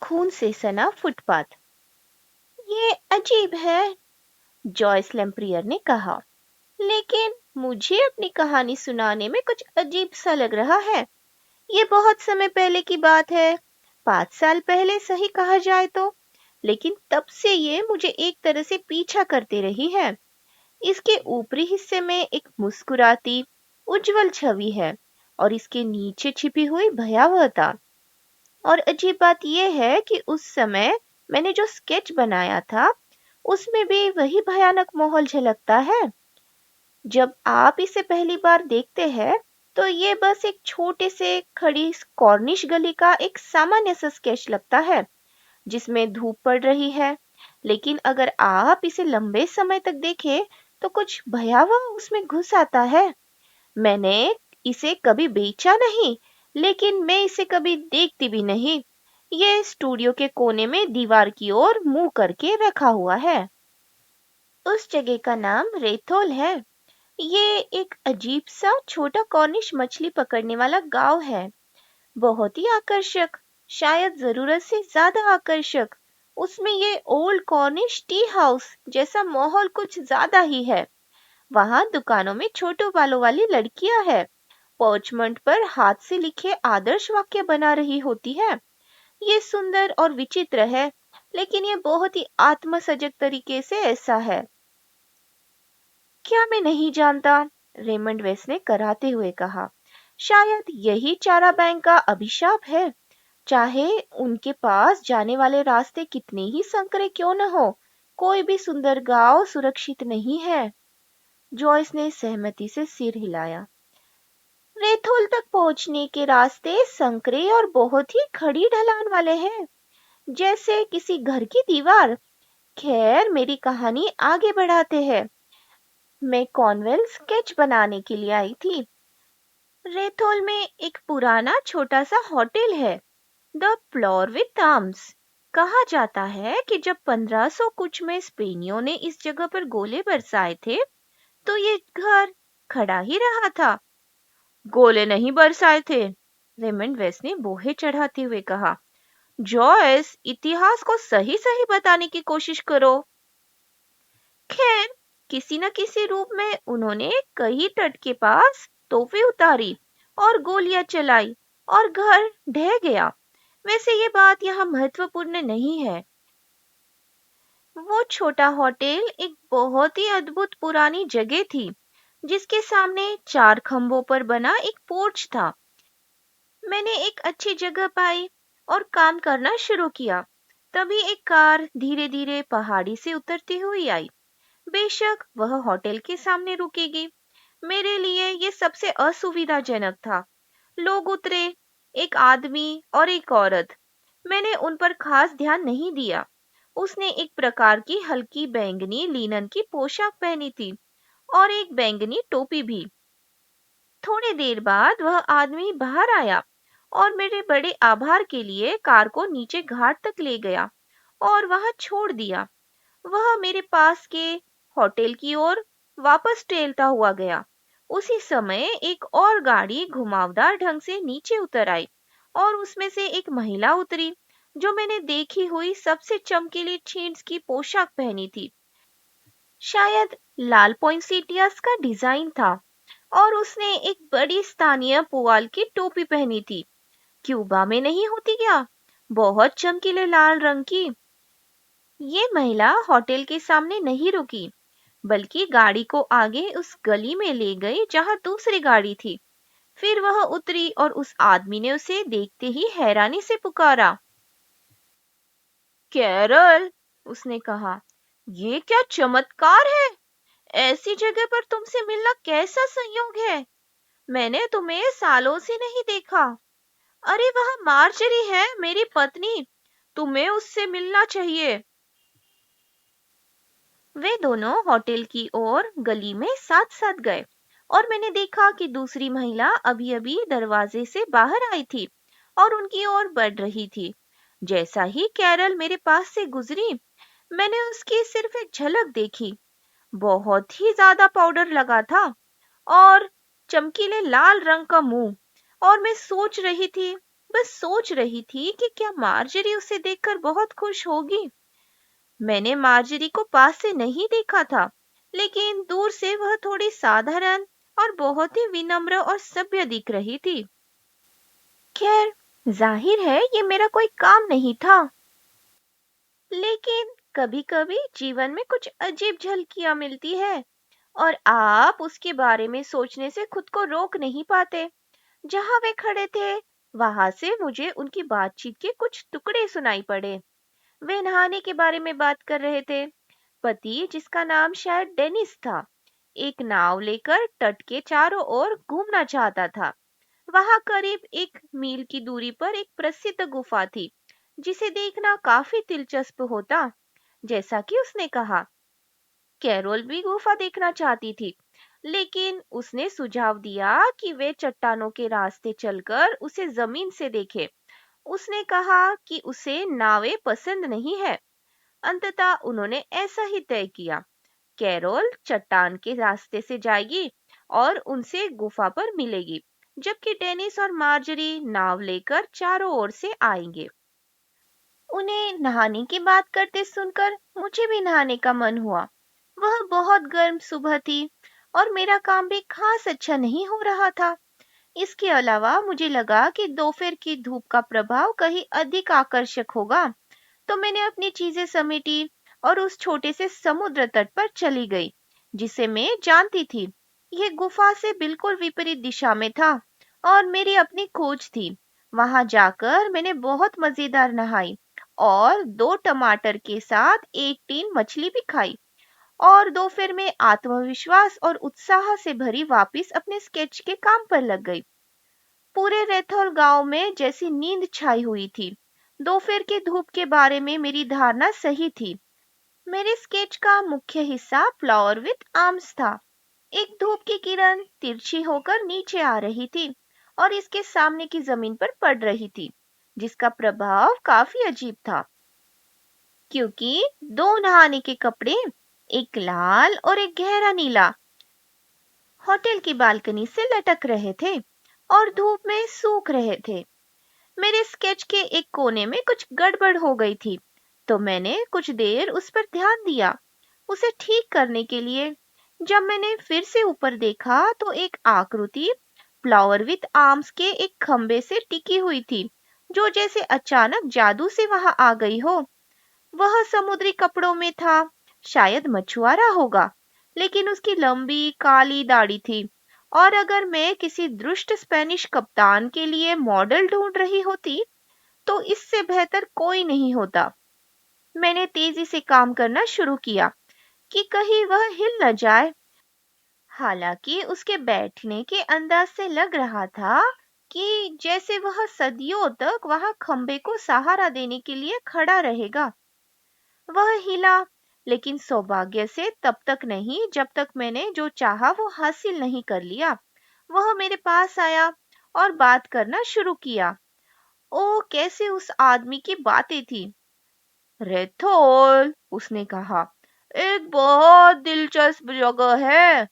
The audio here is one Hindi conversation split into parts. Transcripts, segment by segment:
खून से सना फुटपाथ। ये अजीब है, जॉयस लैम्प्रियर ने कहा, लेकिन मुझे अपनी कहानी सुनाने में कुछ अजीब सा लग रहा है। ये बहुत समय पहले की बात है, 5 साल पहले सही कहा जाए तो, लेकिन तब से ये मुझे एक तरह से पीछा करते रही है। इसके ऊपरी हिस्से में एक मुस्कुराती, उज्जवल छवि है और इसके नीचे छिपी हुई भयावहता। और अजीब बात यह है कि उस समय मैंने जो स्केच बनाया था, उसमें भी वही भयानक माहौल झलकता है। जब आप इसे पहली बार देखते हैं, तो ये बस एक छोटे से खड़ी कॉर्निश गली का एक सामान्य सा स्केच लगता है, जिसमें धूप पड़ रही है। लेकिन अगर आप इसे लंबे समय तक देखें, तो कुछ भयावह उसमें घुस आता है। मैंने इसे कभी बेचा नहीं, लेकिन मैं इसे कभी देखती भी नहीं। ये स्टूडियो के कोने में दीवार की ओर मुंह करके रखा हुआ है। उस जगह का नाम रेथोल है। ये एक अजीब सा छोटा कॉर्निश मछली पकड़ने वाला गांव है। बहुत ही आकर्षक, शायद जरूरत से ज्यादा आकर्षक। उसमें ये ओल्ड कॉर्निश टी हाउस जैसा माहौल कुछ ज्यादा ही है। वहां दुकानों में छोटो बालों वाली लड़कियां हैं, पर्चमेंट पर हाथ से लिखे आदर्श वाक्य बना रही होती है। ये सुंदर और विचित्र है, लेकिन ये बहुत ही आत्मसजग तरीके से ऐसा है। क्या मैं नहीं जानता, रेमंड वेस ने कराते हुए कहा। शायद यही चारा बैंक का अभिशाप है। चाहे उनके पास जाने वाले रास्ते कितने ही संकरे क्यों न हो, कोई भी सुंदर गांव सुरक्षित नहीं है। जॉयस ने सहमति से सिर हिलाया। रेथोल तक पहुंचने के रास्ते संकरे और बहुत ही खड़ी ढलान वाले हैं, जैसे किसी घर की दीवार। खैर, मेरी कहानी आगे बढ़ाते हैं। मैं कॉर्नवेल स्केच बनाने के लिए आई थी। रेथोल में एक पुराना छोटा सा होटल है, द फ्लोर विथ आर्म्स। कहा जाता है कि जब 1500 कुछ में स्पेनियों ने इस जगह पर गोले बरसाए थे, तो ये घर खड़ा ही रहा था। गोले नहीं बरसाए थे, रेमंड वेस ने बोहे चढ़ाते हुए कहा। जॉयस, इतिहास को सही सही बताने की कोशिश करो। खैर, किसी न किसी रूप में उन्होंने कई तट के पास तोपे उतारी और गोलियां चलाई और घर ढह गया। वैसे ये बात यहाँ महत्वपूर्ण नहीं है। वो छोटा होटल एक बहुत ही अद्भुत पुरानी जगह थी, जिसके सामने 4 खंभों पर बना एक पोर्च था। मैंने एक अच्छी जगह पाई और काम करना शुरू किया। तभी एक कार धीरे धीरे पहाड़ी से उतरती हुई आई। बेशक वह होटल के सामने रुकेगी। मेरे लिए ये सबसे असुविधाजनक था। लोग उतरे, एक आदमी और एक औरत। मैंने उन पर खास ध्यान नहीं दिया। उसने एक प्रकार की हल्की बैंगनी लिनन की पोशाक पहनी थी और एक बैंगनी टोपी भी। थोड़ी देर बाद वह आदमी बाहर आया और मेरे बड़े आभार के लिए कार को नीचे घाट तक ले गया और वहां छोड़ दिया। वह मेरे पास के होटल की ओर वापस टहलता हुआ गया। उसी समय एक और गाड़ी घुमावदार ढंग से नीचे उतर आई और उसमें से एक महिला उतरी, जो मैंने देखी हुई सबसे चमकीली छींट्स की पोशाक पहनी थी। शायद लाल पॉइंसेटियास का डिजाइन था और उसने एक बड़ी स्थानीय पुआल की टोपी पहनी थी। क्यूबा में नहीं होती क्या, बहुत चमकीले लाल रंग की। ये महिला होटल के सामने नहीं रुकी, बल्कि गाड़ी को आगे उस गली में ले गई जहां दूसरी गाड़ी थी। फिर वह उतरी और उस आदमी ने उसे देखते ही हैरानी से पुकारा। कैरल, उसने कहा, ये क्या चमत्कार है। ऐसी जगह पर तुमसे मिलना कैसा संयोग है। मैंने तुम्हें सालों से नहीं देखा। अरे वह मार्जरी है, मेरी पत्नी। तुम्हें उससे मिलना चाहिए। वे दोनों होटल की ओर गली में साथ साथ गए और मैंने देखा कि दूसरी महिला अभी अभी दरवाजे से बाहर आई थी और उनकी ओर बढ़ रही थी। जैसा ही कैरल मेरे पास से गुजरी, मैंने उसकी सिर्फ एक झलक देखी। बहुत ही ज्यादा पाउडर लगा था और चमकीले लाल रंग का मुंह। और मैं सोच रही थी, बस सोच रही थी कि क्या मार्जरी उसे देखकर बहुत खुश होगी। मैंने मार्जरी को पास से नहीं देखा था, लेकिन दूर से वह थोड़ी साधारण और बहुत ही विनम्र और सभ्य दिख रही थी। खैर, जाहिर है ये मेरा कोई काम नहीं था, लेकिन कभी-कभी जीवन में कुछ अजीब झलकियां मिलती है और आप उसके बारे में सोचने से खुद को रोक नहीं पाते। जहां वे खड़े थे, वहां से मुझे उनकी बातचीत के कुछ टुकड़े सुनाई पड़े। वे नहाने के बारे में बात कर रहे थे। पति, जिसका नाम शायद डेनिस था, एक नाव लेकर तट के चारों ओर घूमना चाहता था। वहां करीब 1 मील की दूरी पर एक प्रसिद्ध गुफा थी, जिसे देखना काफी दिलचस्प होता। जैसा कि उसने कहा, कैरोल भी गुफा देखना चाहती थी, लेकिन उसने सुझाव दिया कि वे चट्टानों के रास्ते चलकर उसे जमीन से देखे। उसने कहा कि उसे नावें पसंद नहीं है। अंततः उन्होंने ऐसा ही तय किया। कैरोल चट्टान के रास्ते से जाएगी और उनसे गुफा पर मिलेगी, जबकि डेनिस और मार्जरी नाव लेकर चारों ओर से आएंगे। उन्हें नहाने की बात करते सुनकर मुझे भी नहाने का मन हुआ। वह बहुत गर्म सुबह थी और मेरा काम भी खास अच्छा नहीं हो रहा था। इसके अलावा मुझे लगा कि दोपहर की धूप का प्रभाव कहीं अधिक आकर्षक होगा, तो मैंने अपनी चीजें समेटी और उस छोटे से समुद्र तट पर चली गई, जिसे मैं जानती थी। यह गुफा से बिल्कुल विपरीत दिशा में था और मेरी अपनी खोज थी। वहां जाकर मैंने बहुत मजेदार नहाई और 2 टमाटर के साथ 1 टीन मछली भी खाई, और दोपहर में आत्मविश्वास और उत्साह से भरी वापस अपने स्केच के काम पर लग गई। पूरे रैथोल गांव में जैसी नींद छाई हुई थी। दोपहर की धूप के बारे में मेरी धारणा सही थी। मेरे स्केच का मुख्य हिस्सा फ्लावर विथ आर्म्स था। एक धूप की किरण तिरछी होकर नीचे आ रही थी और इसके सामने की जमीन पर पड़ रही थी, जिसका प्रभाव काफी अजीब था, क्योंकि 2 नहाने के कपड़े, एक लाल और एक गहरा नीला, होटल की बालकनी से लटक रहे थे और धूप में सूख रहे थे। मेरे स्केच के एक कोने में कुछ गड़बड़ हो गई थी, तो मैंने कुछ देर उस पर ध्यान दिया, उसे ठीक करने के लिए। जब मैंने फिर से ऊपर देखा तो एक आकृति फ्लावर विथ आर्म्स के एक खंबे से टिकी हुई थी, जो जैसे अचानक जादू से वहां आ गई हो। वह समुद्री कपड़ों में था, शायद मछुआरा होगा, लेकिन उसकी लंबी काली दाढ़ी थी। और अगर मैं किसी दुष्ट स्पेनिश कप्तान के लिए मॉडल ढूंढ रही होती, तो इससे बेहतर कोई नहीं होता। मैंने तेजी से काम करना शुरू किया कि कहीं वह हिल न जाए। हालांकि उसके बैठने के अंदाज से लग रहा था कि जैसे वह सदियों तक वहां खंबे को सहारा देने के लिए खड़ा रहेगा। वह हिला, लेकिन सौभाग्य से तब तक नहीं जब तक मैंने जो चाहा वो हासिल नहीं कर लिया। वह मेरे पास आया और बात करना शुरू किया। ओ, कैसे उस आदमी की बातें थी। रेथोल, उसने कहा, एक बहुत दिलचस्प जगह है।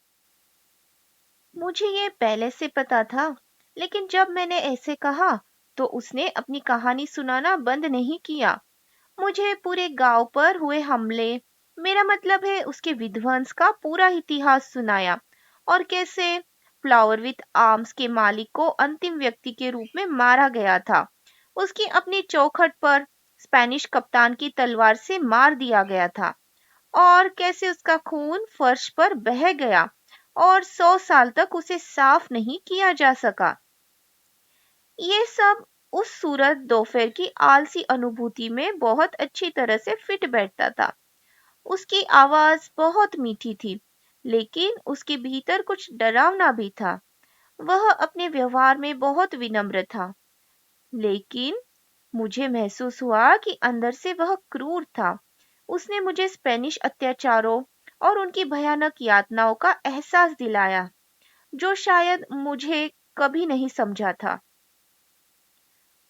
मुझे ये पहले से पता था, लेकिन जब मैंने ऐसे कहा तो उसने अपनी कहानी सुनाना बंद नहीं किया। मुझे पूरे गांव पर हुए हमले, मेरा मतलब है उसके विध्वंस का पूरा इतिहास सुनाया, और कैसे फ्लावर विथ आर्म्स के मालिक को अंतिम व्यक्ति के रूप में मारा गया था। उसकी अपनी चौखट पर स्पेनिश कप्तान की तलवार से मार दिया गया था, और कैसे उसका खून फर्श पर बह गया और 100 साल तक उसे साफ नहीं किया जा सका। ये सब उस सूरत दोपहर की आलसी अनुभूति में बहुत अच्छी तरह से फिट बैठता था। उसकी आवाज बहुत मीठी थी, लेकिन उसके भीतर कुछ डरावना भी था। वह अपने व्यवहार में बहुत विनम्र था, लेकिन मुझे महसूस हुआ कि अंदर से वह क्रूर था। उसने मुझे स्पेनिश अत्याचारों और उनकी भयानक यातनाओं का एहसास दिलाया, जो शायद मुझे कभी नहीं समझा था।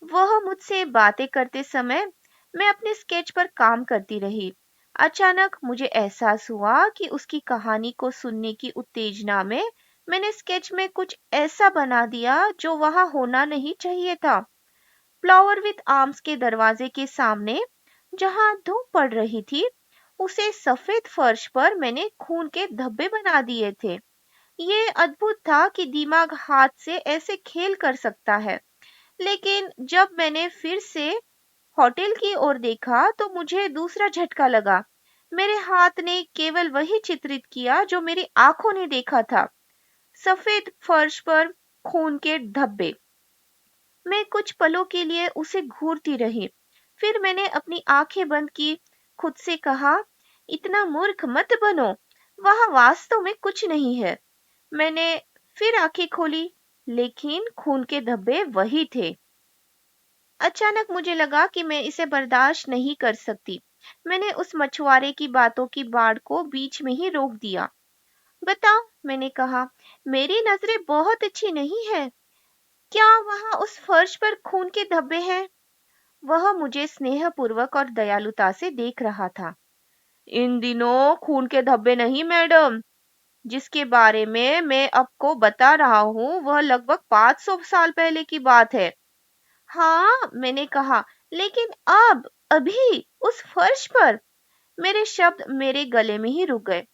वह मुझसे बातें करते समय मैं अपने स्केच पर काम करती रही। अचानक मुझे एहसास हुआ कि उसकी कहानी को सुनने की उत्तेजना में मैंने स्केच में कुछ ऐसा बना दिया जो वहां होना नहीं चाहिए था। फ्लावर विथ आर्म्स के दरवाजे के सामने जहां धूप पड़ रही थी, उसे सफेद फर्श पर मैंने खून के धब्बे बना दिए थे। ये अद्भुत था कि दिमाग हाथ से ऐसे खेल कर सकता है। लेकिन जब मैंने फिर से होटल की ओर देखा तो मुझे दूसरा झटका लगा। मेरे हाथ ने केवल वही चित्रित किया जो मेरी आंखों ने देखा था, सफेद फर्श पर खून के धब्बे। मैं कुछ पलों के लिए उसे घूरती रही। फिर मैंने अपनी आंखें बंद की, खुद से कहा, इतना मूर्ख मत बनो, वहां वास्तव में कुछ नहीं है। मैंने फिर आंखें खोली, लेकिन खून के धब्बे वही थे। अचानक मुझे लगा कि मैं इसे बर्दाश्त नहीं कर सकती। मैंने उस मछुआरे की बातों की बाढ़ को बीच में ही रोक दिया। बताओ, मैंने कहा, मेरी नजरें बहुत अच्छी नहीं है, क्या वहां उस फर्श पर खून के धब्बे हैं? वह मुझे स्नेहपूर्वक और दयालुता से देख रहा था। इन दिनों खून के धब्बे नहीं मैडम, जिसके बारे में मैं आपको बता रहा हूँ वह लगभग 500 साल पहले की बात है। हाँ, मैंने कहा, लेकिन अब, अभी, उस फर्श पर। मेरे शब्द मेरे गले में ही रुक गए।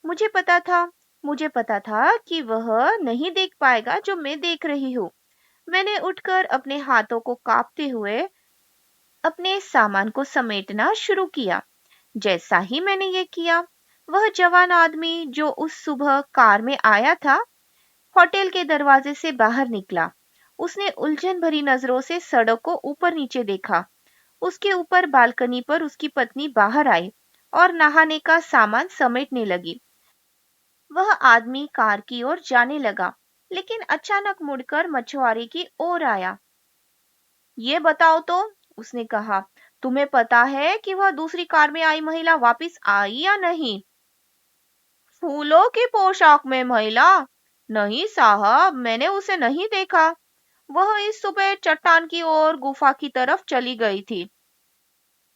मुझे पता था, मुझे पता था कि वह नहीं देख पाएगा जो मैं देख रही हूँ। मैंने उठकर अपने हाथों को कांपते हुए अपने सामान को समेटना शुरू किया। जैसा ही मैंने ये किया, वह जवान आदमी जो उस सुबह कार में आया था, होटल के दरवाजे से बाहर निकला। उसने उलझन भरी नजरों से सड़क को ऊपर नीचे देखा। उसके ऊपर बालकनी पर उसकी पत्नी बाहर आई और नहाने का सामान समेटने लगी। वह आदमी कार की ओर जाने लगा, लेकिन अचानक मुड़कर मछुआरे की ओर आया। ये बताओ तो, उसने कहा, तुम्हें पता है कि वह दूसरी कार में आई महिला वापस आई या नहीं? फूलों की पोशाक में महिला? नहीं साहब, मैंने उसे नहीं देखा। वह इस सुबह चट्टान की ओर गुफा की तरफ चली गई थी।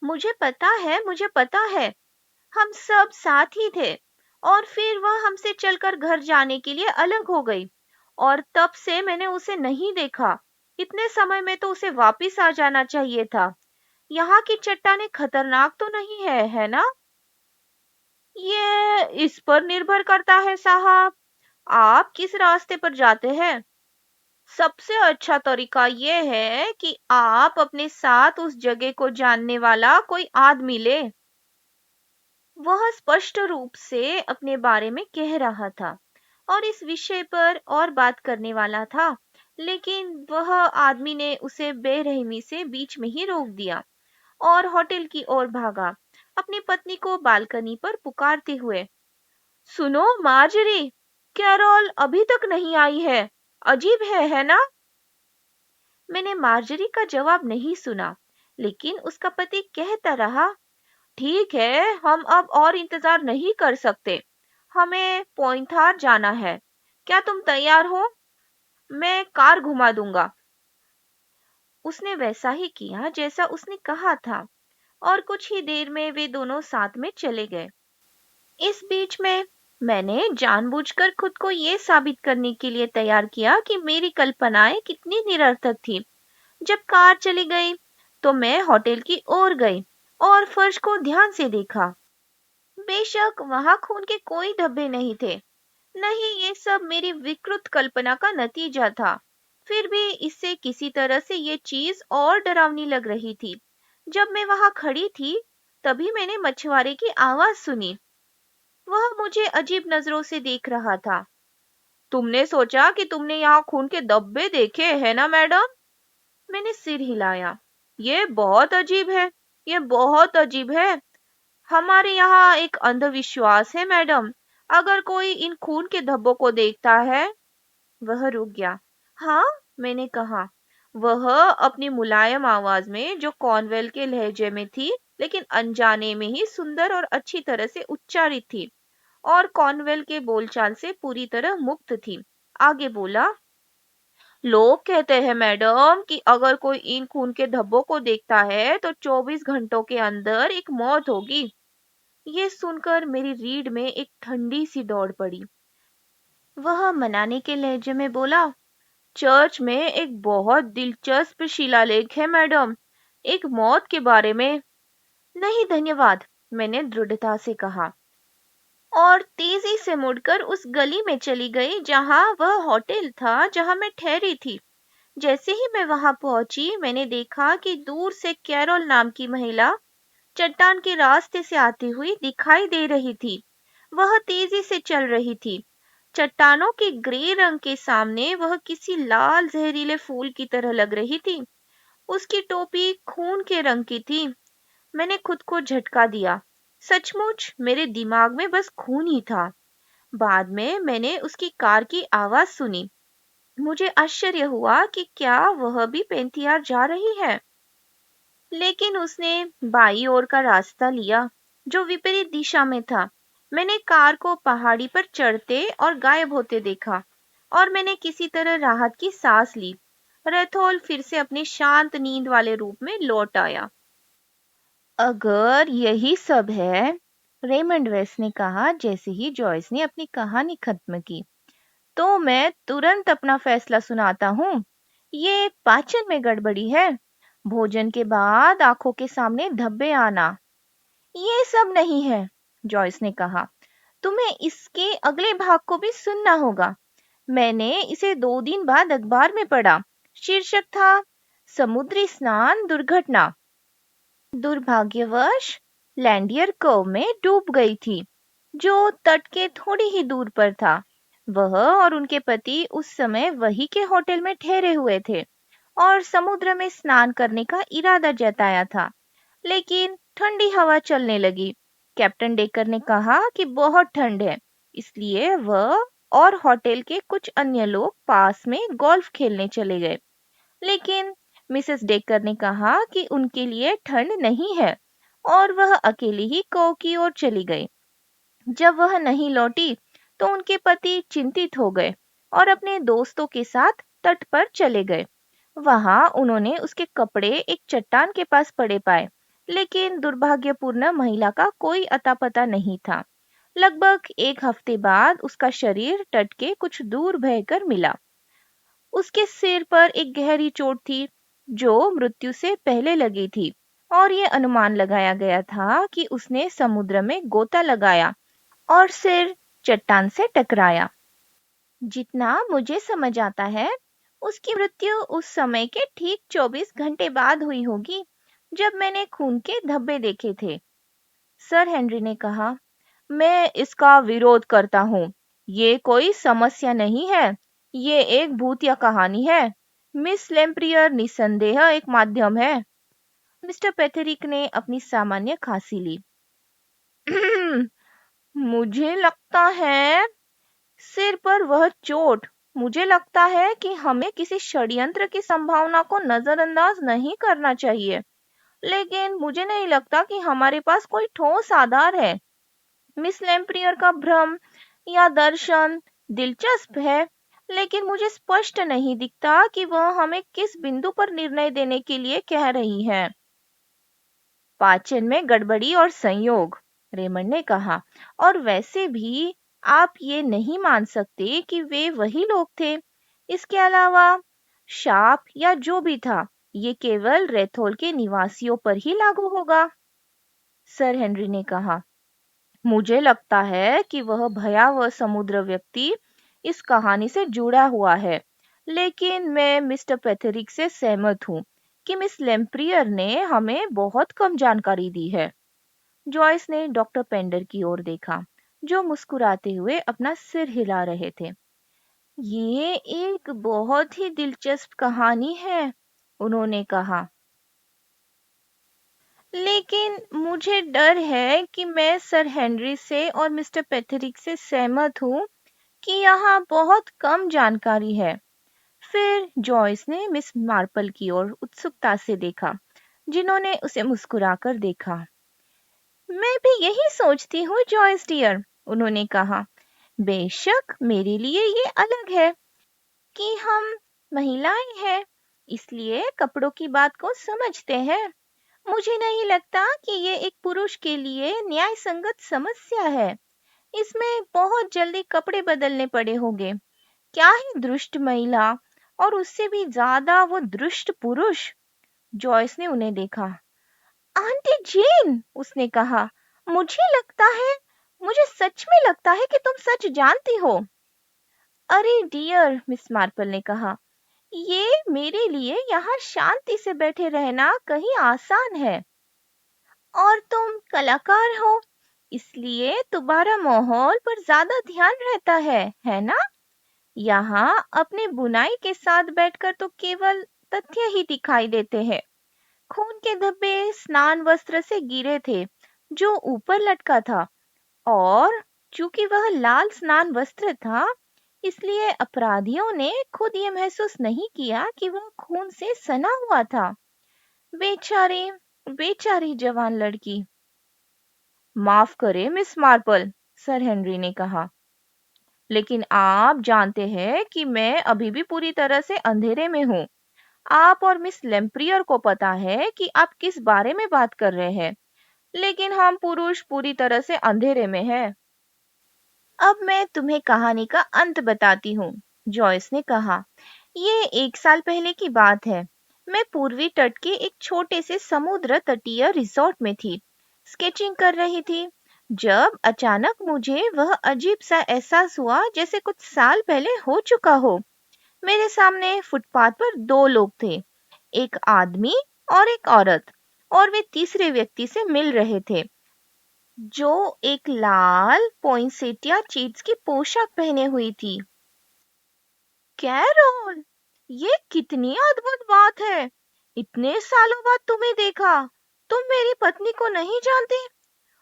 मुझे पता है, मुझे पता है। हम सब साथ ही थे। और फिर वह हमसे चलकर घर जाने के लिए अलग हो गई। और तब से मैंने उसे नहीं देखा। इतने समय में तो उसे वापस आ जाना चाहिए था। यहाँ की चट्टानें खतरनाक तो नहीं है ना? ये इस पर निर्भर करता है साहब, आप किस रास्ते पर जाते हैं। सबसे अच्छा तरीका यह है कि आप अपने साथ उस जगह को जानने वाला कोई आदमी ले। वह स्पष्ट रूप से अपने बारे में कह रहा था और इस विषय पर और बात करने वाला था, लेकिन वह आदमी ने उसे बेरहमी से बीच में ही रोक दिया और होटल की ओर भागा, अपनी पत्नी को बालकनी पर पुकारते हुए। सुनो मार्जरी, कैरोल अभी तक नहीं आई है। अजीब है ना? मैंने मार्जरी का जवाब नहीं सुना, लेकिन उसका पति कहता रहा, ठीक है, हम अब और इंतजार नहीं कर सकते। हमें पॉइंथार जाना है। क्या तुम तैयार हो? मैं कार घुमा दूंगा। उसने वैसा ही किया जैसा उसने कहा था और कुछ ही देर में वे दोनों साथ में चले गए। इस बीच में मैंने जानबूझकर खुद को ये साबित करने के लिए तैयार किया कि मेरी कल्पनाएं कितनी निरर्थक थी। जब कार चली गई तो मैं होटल की ओर गई और फर्श को ध्यान से देखा। बेशक वहां खून के कोई धब्बे नहीं थे। नहीं, ये सब मेरी विकृत कल्पना का नतीजा था। फिर भी इससे किसी तरह से ये चीज और डरावनी लग रही थी। जब मैं वहां खड़ी थी, तभी मैंने मछुआरे की आवाज सुनी। वह मुझे अजीब नजरों से देख रहा था। तुमने सोचा कि तुमने यहाँ खून के धब्बे देखे है ना मैडम? मैंने सिर हिलाया। ये बहुत अजीब है, ये बहुत अजीब है। हमारे यहाँ एक अंधविश्वास है मैडम। अगर कोई इन खून के धब्बों को देखता है। वह रुक गया। हाँ, मैंने कहा। वह अपनी मुलायम आवाज में, जो कॉर्नवेल के लहजे में थी, लेकिन अनजाने में ही सुंदर और अच्छी तरह से उच्चारित थी और कॉर्नवेल के बोलचाल से पूरी तरह मुक्त थी, आगे बोला। लोग कहते हैं मैडम कि अगर कोई इन खून के धब्बों को देखता है तो 24 घंटों के अंदर एक मौत होगी। ये सुनकर मेरी रीढ़ में एक ठंडी सी दौड़ पड़ी। वह मनाने के लहजे में बोला, चर्च में एक बहुत दिलचस्प शिलालेख है मैडम, एक मौत के बारे में। नहीं धन्यवाद, मैंने दृढ़ता से कहा और तेजी से मुड़कर उस गली में चली गई जहां वह होटल था जहां मैं ठहरी थी। जैसे ही मैं वहां पहुंची, मैंने देखा कि दूर से कैरोल नाम की महिला चट्टान के रास्ते से आती हुई दिखाई दे रही थी। वह तेजी से चल रही थी। चट्टानों के ग्रे रंग के सामने वह किसी लाल जहरीले फूल की तरह लग रही थी। उसकी टोपी खून के रंग की थी। मैंने खुद को झटका दिया। सचमुच मेरे दिमाग में बस खून ही था। बाद में मैंने उसकी कार की आवाज सुनी। मुझे आश्चर्य हुआ कि क्या वह भी पेंथियार जा रही है, लेकिन उसने बाईं ओर का रास्ता लिया जो विपरीत दिशा में था। मैंने कार को पहाड़ी पर चढ़ते और गायब होते देखा और मैंने किसी तरह राहत की सांस ली। रैथोल फिर से अपनी शांत नींद वाले रूप में लौट आया। अगर यही सब है, रेमंड वेस्ट ने कहा जैसे ही जॉयस ने अपनी कहानी खत्म की, तो मैं तुरंत अपना फैसला सुनाता हूँ। ये पाचन में गड़बड़ी है। भोजन के बाद आंखों के सामने धब्बे आना, ये सब नहीं है, जॉयस ने कहा। तुम्हें इसके अगले भाग को भी सुनना होगा। मैंने इसे 2 दिन बाद अखबार में पढ़ा। शीर्षक था समुद्री स्नान दुर्घटना। दुर्भाग्यवश लैंडियर कोव में डूब गई थी, जो तट के थोड़ी ही दूर पर था। वह और उनके पति उस समय वही के होटल में ठहरे हुए थे और समुद्र में स्नान करने का इरादा जताया था, लेकिन ठंडी हवा चलने लगी। कैप्टन डेकर ने कहा कि बहुत ठंड है, इसलिए वह और होटल के कुछ अन्य लोग पास में गोल्फ खेलने चले गए। लेकिन मिसेस डेकर ने कहा कि उनके लिए ठंड नहीं है और वह अकेली ही कोव की ओर चली गई। जब वह नहीं लौटी तो उनके पति चिंतित हो गए और अपने दोस्तों के साथ तट पर चले गए। वहां उन्होंने उसके कपड़े एक चट्टान के पास पड़े पाए, लेकिन दुर्भाग्यपूर्ण महिला का कोई अता पता नहीं था। लगभग 1 हफ्ते बाद उसका शरीर तट के कुछ दूर बहकर मिला। उसके सिर पर एक गहरी चोट थी जो मृत्यु से पहले लगी थी और ये अनुमान लगाया गया था कि उसने समुद्र में गोता लगाया और सिर चट्टान से टकराया। जितना मुझे समझ आता है, उसकी मृत्यु उस समय के ठीक 24 घंटे बाद हुई होगी जब मैंने खून के धब्बे देखे थे। सर हेनरी ने कहा, मैं इसका विरोध करता हूँ। ये कोई समस्या नहीं है, ये एक भूतिया कहानी है। मिस लेम्प्रियर निसंदेह एक माध्यम है। मिस्टर पेथेरिक ने अपनी सामान्य खांसी ली। मुझे लगता है सिर पर वह चोट, मुझे लगता है कि हमें किसी षड्यंत्र की संभावना को नजरअंदाज नहीं करना चाहिए, लेकिन मुझे नहीं लगता कि हमारे पास कोई ठोस आधार है। मिस लेम्प्रियर का भ्रम या दर्शन दिलचस्प है, लेकिन मुझे स्पष्ट नहीं दिखता कि वह हमें किस बिंदु पर निर्णय देने के लिए कह रही है। पाचन में गड़बड़ी और संयोग, रेमंड ने कहा, और वैसे भी आप ये नहीं मान सकते कि वे वही लोग थे। इसके अलावा शाप या जो भी था, ये केवल रेथोल के निवासियों पर ही लागू होगा। सर हेनरी ने कहा, मुझे लगता है कि वह भयावह समुद्र व्यक्ति इस कहानी से जुड़ा हुआ है, लेकिन मैं मिस्टर पेथेरिक से सहमत हूँ कि मिस लेम्प्रियर ने हमें बहुत कम जानकारी दी है। जॉयस ने डॉक्टर पेंडर की ओर देखा, जो मुस्कुराते हुए अपना सिर हिला रहे थे। ये एक बहुत ही दिलचस्प कहानी है, उन्होंने कहा, लेकिन मुझे डर है कि मैं सर हेनरी से और मिस्टर पेथेरिक से सहमत हूँ कि यहाँ बहुत कम जानकारी है। फिर जॉयस ने मिस मार्पल की ओर उत्सुकता से देखा, जिन्होंने उसे मुस्कुराकर देखा। मैं भी यही सोचती हूँ जॉयस डियर, उन्होंने कहा। बेशक मेरे लिए ये अलग है कि हम महिलाएं हैं, इसलिए कपड़ों की बात को समझते हैं। मुझे नहीं लगता कि ये एक पुरुष के लिए न्याय संगत समस्या है। इसमें बहुत जल्दी कपड़े बदलने पड़े होंगे। क्या ही दुष्ट महिला, और उससे भी ज्यादा वो दुष्ट पुरुष। जॉयस ने उन्हें देखा। आंटी जेन, उसने कहा, मुझे सच में लगता है कि तुम सच जानती हो। अरे डियर, मिस मार्पल ने कहा, ये मेरे लिए यहाँ शांति से बैठे रहना कहीं आसान है। और तुम कलाकार हो, इसलिए तुम्हारा माहौल पर ज्यादा ध्यान रहता है ना? यहाँ अपने बुनाई के साथ बैठकर तो केवल तथ्य ही दिखाई देते हैं। खून के धब्बे स्नान वस्त्र से गिरे थे जो ऊपर लटका था, और चूंकि वह लाल स्नान वस्त्र था, इसलिए अपराधियों ने खुद ये महसूस नहीं किया कि वह खून से सना हुआ था। बेचारी, बेचारी जवान लड़की। माफ करें मिस मार्पल, सर हेनरी ने कहा, लेकिन आप जानते हैं कि मैं अभी भी पूरी तरह से अंधेरे में हूँ। आप और मिस लेम्प्रियर को पता है कि आप किस बारे में बात कर रहे हैं, लेकिन हम पुरुष पूरी तरह से अंधेरे में हैं। अब मैं तुम्हें कहानी का अंत बताती हूँ, जॉयस ने कहा। ये 1 साल पहले की बात है। मैं पूर्वी तट के एक छोटे से समुद्र तटीय रिसोर्ट में थी, स्केचिंग कर रही थी, जब अचानक मुझे वह अजीब सा एहसास हुआ जैसे कुछ साल पहले हो चुका हो। मेरे सामने फुटपाथ पर 2 लोग थे, एक आदमी और एक औरत, और वे तीसरे व्यक्ति से मिल रहे थे, जो एक लाल पोइंसेटिया चीज की पोशाक पहने हुई थी। कैरोल, ये कितनी अद्भुत बात है! इतने सालों बाद तुम्हें देखा। तुम मेरी पत्नी को नहीं जानते?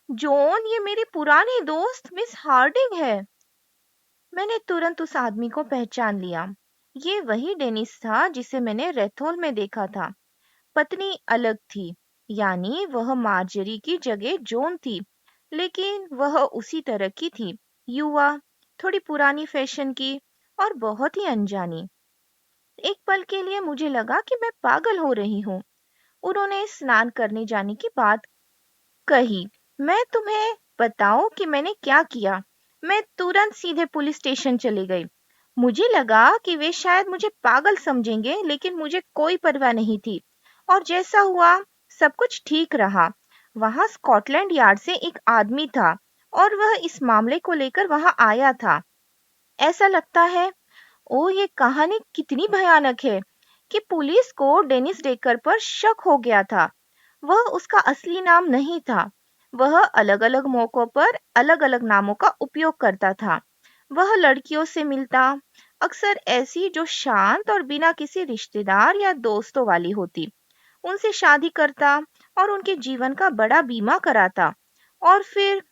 जॉन, ये मेरी पुरानी दोस्त मिस हार्डिंग है। मैंने तुरंत उस आदमी को पहचान लिया। ये वही डेनिस था जिसे मैंने रेथोल में देखा था। पत्नी अलग थी, यानी वह मार्जरी की जगह जॉन थी, लेकिन वह उसी तरह की थी, युवा, थोड़ी पुरानी फैशन की और बहुत ही अनजानी। एक पल के लिए मुझे लगा कि मैं पागल हो रही हूँ। उन्होंने स्नान करने जाने की बात कही। मैं तुम्हें बताऊं कि मैंने क्या किया? मैं तुरंत सीधे पुलिस स्टेशन चली गई। मुझे लगा कि वे शायद मुझे पागल समझेंगे, लेकिन मुझे कोई परवाह नहीं थी। और जैसा हुआ, सब कुछ ठीक रहा। वहां स्कॉटलैंड यार्ड से एक आदमी था और वह इस मामले को लेकर वहां आया था। ऐसा लगता है, ओ ये कहानी कितनी भयानक है, कि पुलिस को डेनिस डेकर पर शक हो गया था। वह उसका असली नाम नहीं था। वह अलग-अलग मौकों पर अलग-अलग नामों का उपयोग करता था। वह लड़कियों से मिलता, अक्सर ऐसी जो शांत और बिना किसी रिश्तेदार या दोस्तों वाली होती। उनसे शादी करता और उनके जीवन का बड़ा बीमा कराता। और फिर,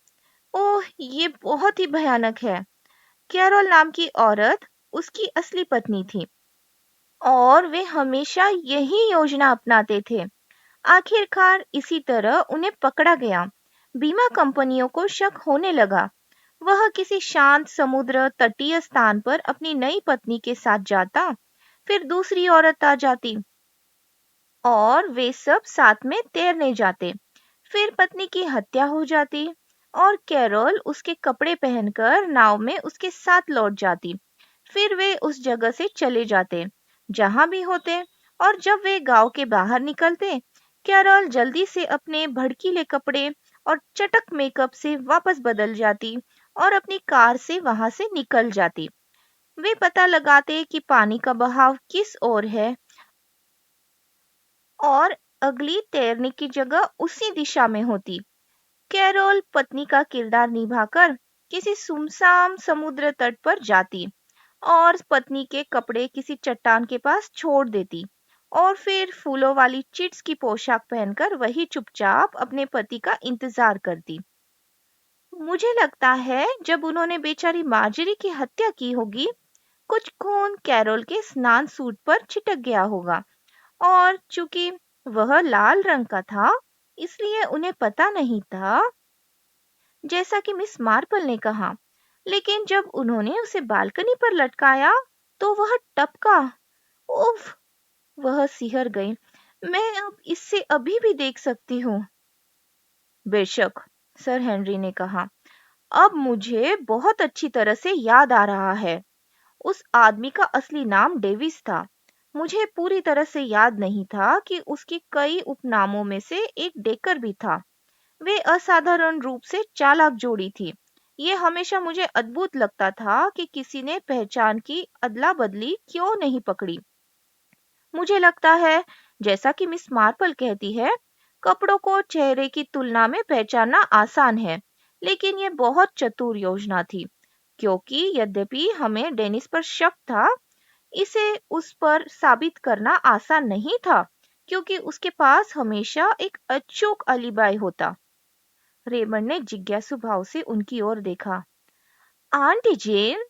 ओह ये बहुत ही भयानक है, कैरोल नाम की औरत उसकी असली पत्नी थी, और वे हमेशा यही योजना अपनाते थे। आखिरकार इसी तरह उन्हें पकड़ा गया। बीमा कंपनियों को शक होने लगा। वह किसी शांत समुद्र तटीय स्थान पर अपनी नई पत्नी के साथ जाता, फिर दूसरी औरत आ जाती और वे सब साथ में तैरने जाते। फिर पत्नी की हत्या हो जाती और कैरोल उसके कपड़े पहनकर नाव में उसके साथ लौट जाती। फिर वे उस जगह से चले जाते जहां भी होते, और जब वे गांव के बाहर निकलते, कैरोल जल्दी से अपने भड़कीले कपड़े और चटक मेकअप से वापस बदल जाती और अपनी कार से वहां से निकल जाती। वे पता लगाते कि पानी का बहाव किस ओर है और अगली तैरने की जगह उसी दिशा में होती। कैरोल पत्नी का किरदार निभाकर किसी सुनसान समुद्र तट पर जाती और पत्नी के कपड़े किसी चट्टान के पास छोड़ देती, और फिर फूलों वाली चिट्स की पोशाक पहनकर वही चुपचाप अपने पति का इंतजार करती। मुझे लगता है जब उन्होंने बेचारी मार्जरी की हत्या की होगी, कुछ खून कैरोल के स्नान सूट पर छिटक गया होगा, और चूंकि वह लाल रंग का था, इसलिए उन्हें पता नहीं था, जैसा कि मिस मार्पल ने कहा। लेकिन जब उन्होंने उसे बालकनी पर लटकाया, तो वह टपका। उफ! वह सिहर गई। मैं अब इससे अभी भी देख सकती हूँ। बेशक, सर हेनरी ने कहा, अब मुझे बहुत अच्छी तरह से याद आ रहा है। उस आदमी का असली नाम डेविस था। मुझे पूरी तरह से याद नहीं था कि उसके कई उपनामों में से एक डेकर भी था। वे असाधारण रूप से चालाक जोड़ी थी। ये हमेशा मुझे अद्भुत लगता था कि किसी ने पहचान की अदला बदली क्यों नहीं पकड़ी। मुझे लगता है, जैसा कि मिस मार्पल कहती है, कपड़ों को चेहरे की तुलना में पहचानना आसान है, लेकिन ये बहुत चतुर योजना थी, क्योंकि यद्यपि हमें डेनिस पर शक था, इसे उस पर साबित करना आसान नहीं था, क्योंकि उसके पास हमेशा एक अचूक अलीबाई होता। रेमंड ने जिज्ञासु भाव से उनकी ओर देखा। आंटी जेन,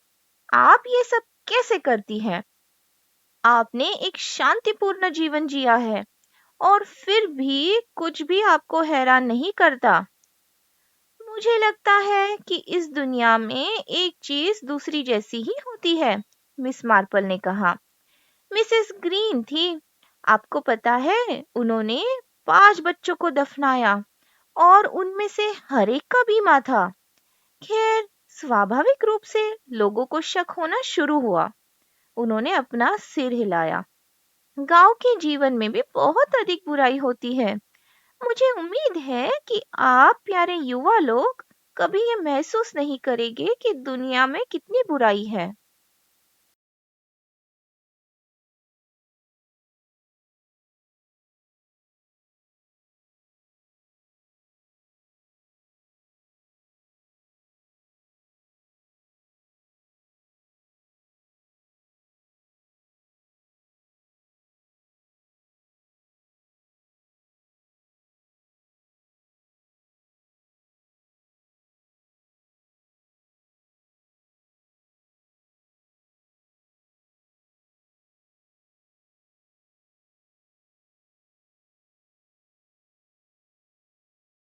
आप ये सब कैसे करती हैं? आपने एक शांतिपूर्ण जीवन जिया है और फिर भी कुछ भी आपको हैरान नहीं करता। मुझे लगता है कि इस दुनिया में एक चीज दूसरी जैसी ही होती है, मिस मार्पल ने कहा। मिसेस ग्रीन थी, आपको पता है, उन्होंने 5 बच्चों को दफनाया और उनमें से हर एक का बीमा था। खैर, स्वाभाविक रूप से लोगों को शक होना शुरू हुआ। उन्होंने अपना सिर हिलाया। गांव के जीवन में भी बहुत अधिक बुराई होती है। मुझे उम्मीद है कि आप प्यारे युवा लोग कभी ये महसूस नहीं करेंगे कि दुनिया में कितनी बुराई है।